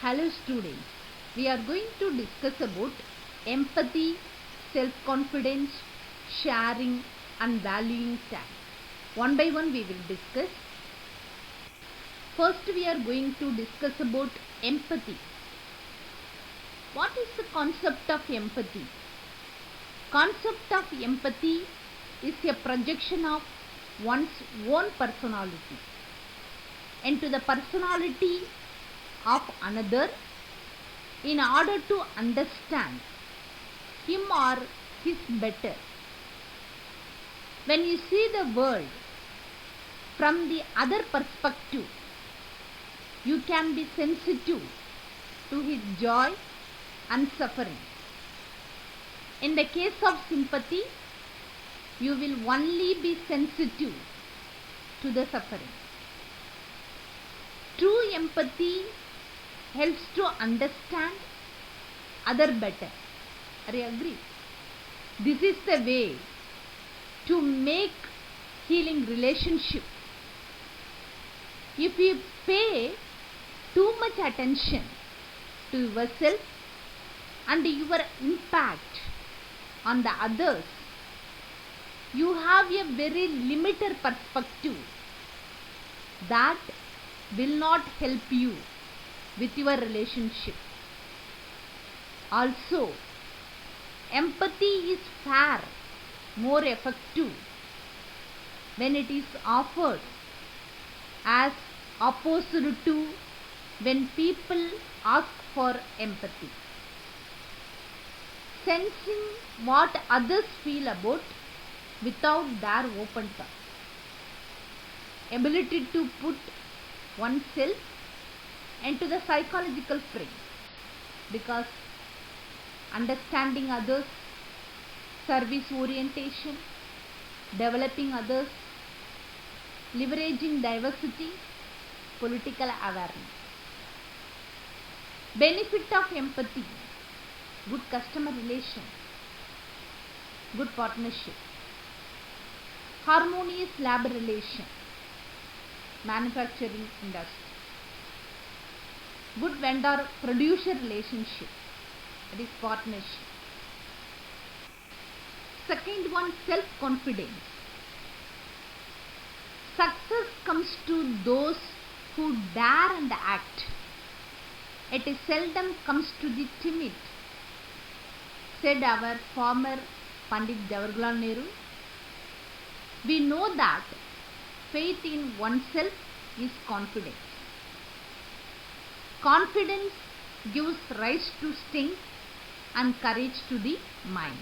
Hello students, we are going to discuss about empathy, self-confidence, sharing and valuing time. One by one we will discuss. First we are going to discuss about empathy. What is the concept of empathy? Concept of empathy is a projection of one's own personality into the personality of another in order to understand him or his better. When you see the world from the other perspective, you can be sensitive to his joy and suffering. In the case of sympathy, you will only be sensitive to the suffering. True empathy helps to understand other better. Are you agree? This is the way to make healing relationship. If you pay too much attention to yourself and your impact on the others, you have a very limited perspective that will not help you with your relationship. Also, empathy is far more effective when it is offered as opposed to when people ask for empathy. Sensing what others feel about without their open talk. Ability to put oneself into the psychological frame, because understanding others, service orientation, developing others, leveraging diversity, political awareness. Benefit of empathy: good customer relation, good partnership, harmonious labor relation, manufacturing industry, good vendor producer relationship, that is partnership. Second one, self-confidence. Success comes to those who dare and act. It seldom comes to the timid, said our former Pandit Jawaharlal Nehru. We know that faith in oneself is confidence. Confidence gives rise to strength and courage to the mind.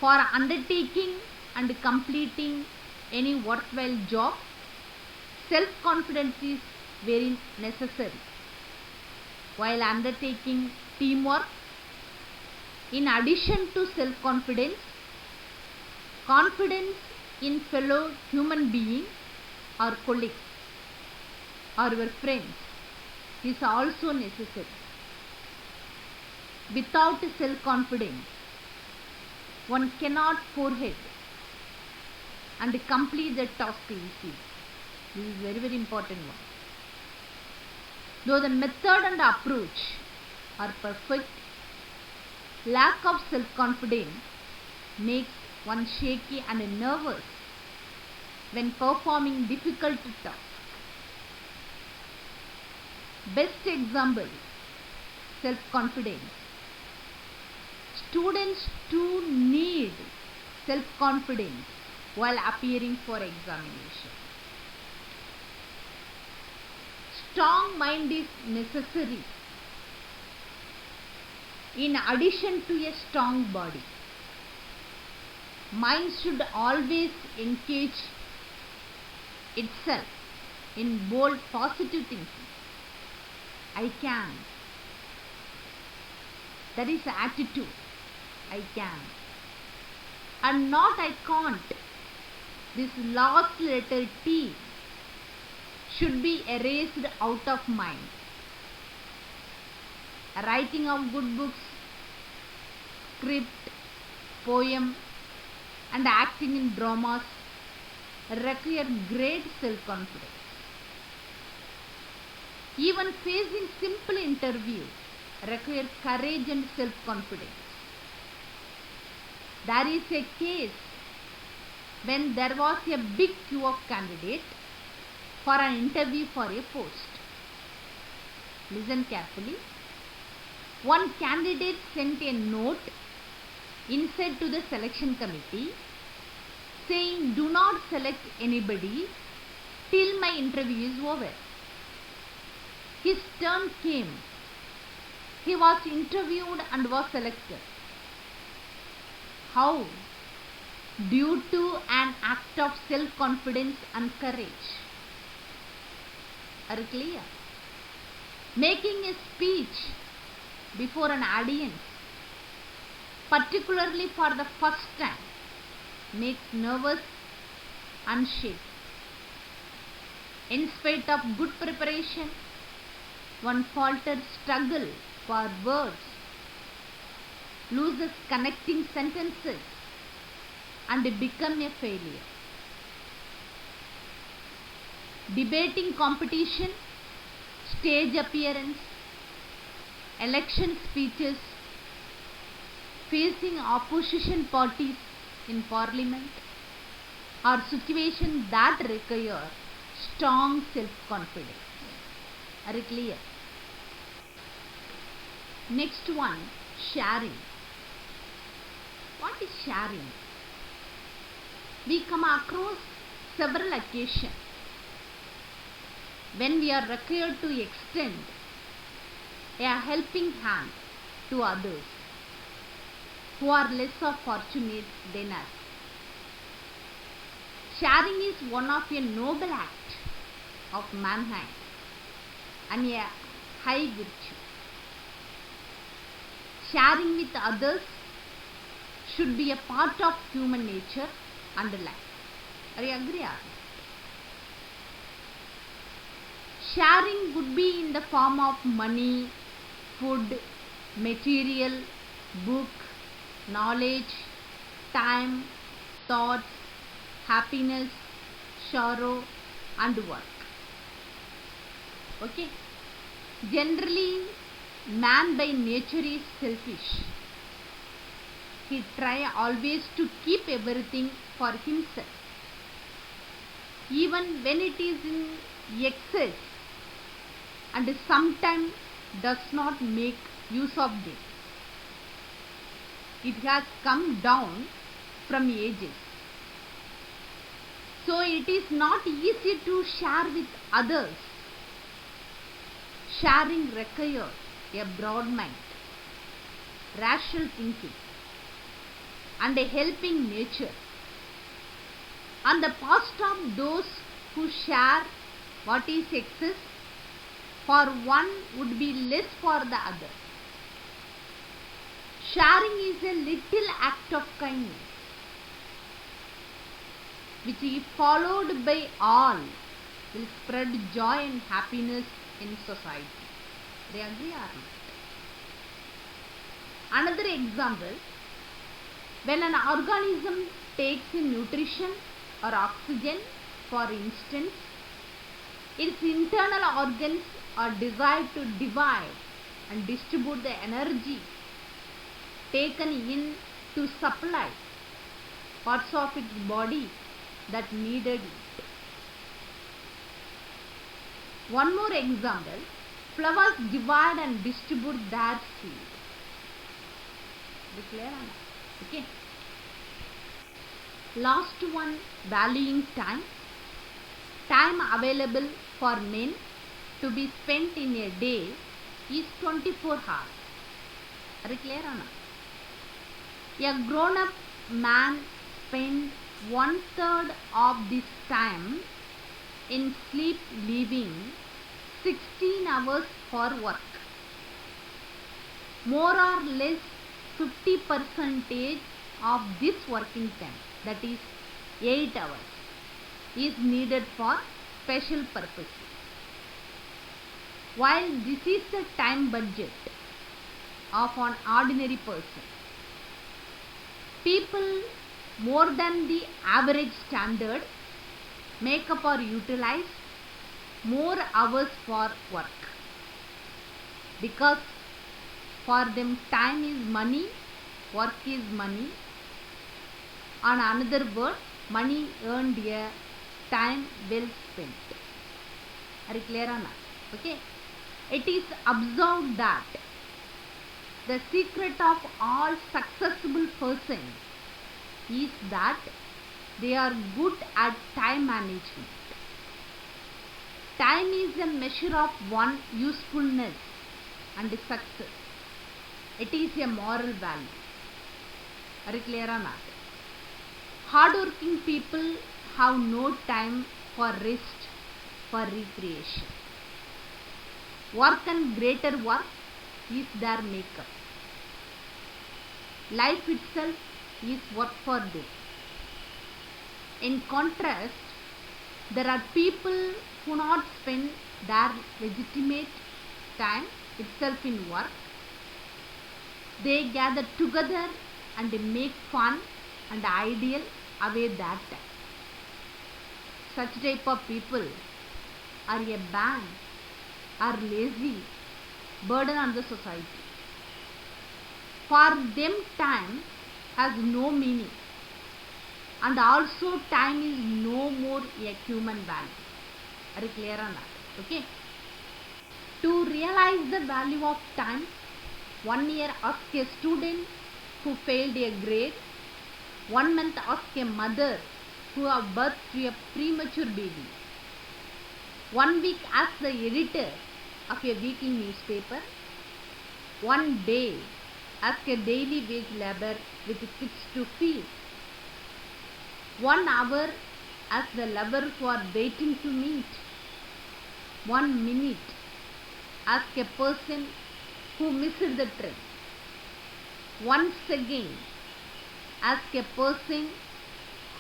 For undertaking and completing any worthwhile job, self-confidence is very necessary. While undertaking teamwork, in addition to self-confidence, confidence in fellow human beings or colleagues or your friends is also necessary. Without self-confidence, one cannot forward and complete the task easily. This is very, very important one. Though the method and approach are perfect, lack of self-confidence makes one shaky and nervous when performing difficult tasks. Best example, self-confidence. Students too need self-confidence while appearing for examination. Strong mind is necessary in addition to a strong body. Mind should always engage itself in bold positive thinking. I can. That is attitude. I can. And not I can't. This last letter T should be erased out of mind. Writing of good books, script, poem and acting in dramas require great self-confidence. Even facing simple interviews require courage and self-confidence. There is a case when there was a big queue of candidates for an interview for a post. Listen carefully. One candidate sent a note inside to the selection committee saying, "Do not select anybody till my interview is over." His turn came. He was interviewed and was selected. How? Due to an act of self-confidence and courage. Are you clear? Making a speech before an audience, particularly for the first time, makes nervous and shake. In spite of good preparation, one faltered struggle for words, loses connecting sentences, and become a failure. Debating competition, stage appearance, election speeches, facing opposition parties in parliament are situations that require strong self-confidence. Are you clear? Next one, sharing. What is sharing? We come across several occasions when we are required to extend a helping hand to others who are less fortunate than us. Sharing is one of a noble act of mankind and a high virtue. Sharing with others should be a part of human nature and life. Are you agree? Sharing could be in the form of money, food, material, book, knowledge, time, thoughts, happiness, sorrow, and work. Okay? Generally, man by nature is selfish. He tries always to keep everything for himself, even when it is in excess, and sometimes does not make use of this. It has come down from ages. So it is not easy to share with others. Sharing requires a broad mind, rational thinking, and a helping nature. On the part of those who share what is excess for one would be less for the other. Sharing is a little act of kindness which, if followed by all, will spread joy and happiness in society. They agree or not? Another example, when an organism takes in nutrition or oxygen, for instance, its internal organs are desired to divide and distribute the energy taken in to supply parts of its body that needed it. One more example, flowers divide and distribute their seed. Is it clear? Okay. Last one, valuing time. Time available for men to be spent in a day is 24 hours. Are you clear or not? A grown-up man spends 1/3 of this time in sleep, leaving 16 hours for work. More or less 50% of this working time, that is 8 hours, is needed for special purposes. While this is the time budget of an ordinary person, people more than the average standard make up or utilize more hours for work. because for them time is money, work is money. On another word, money earned a time well spent. Are you clear or not? Okay. It is observed that the secret of all successful persons is that they are good at time management. Time is a measure of one's usefulness and success. It is a moral value. Are you clear or not? Hardworking people have no time for rest, for recreation. Work and greater work is their makeup. Life itself is work for them. In contrast, there are people who not spend their legitimate time itself in work. They gather together and make fun and ideal away that time. Such type of people are a band, are lazy, burden on the society. For them time has no meaning, and also time is no more a human value. Are you clear on that? Okay. To realize the value of time, 1 year ask a student who failed a grade. 1 month ask a mother who have birth to a premature baby. 1 week ask the editor of a weekly newspaper. 1 day ask a daily wage laborer with kids to feed. 1 hour ask the lover who are waiting to meet. 1 minute ask a person who missed the train. 1 second ask a person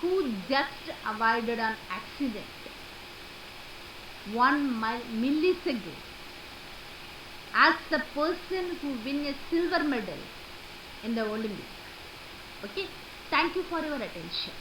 who just avoided an accident. 1 millisecond ask the person who win a silver medal in the Olympics. Okay, thank you for your attention.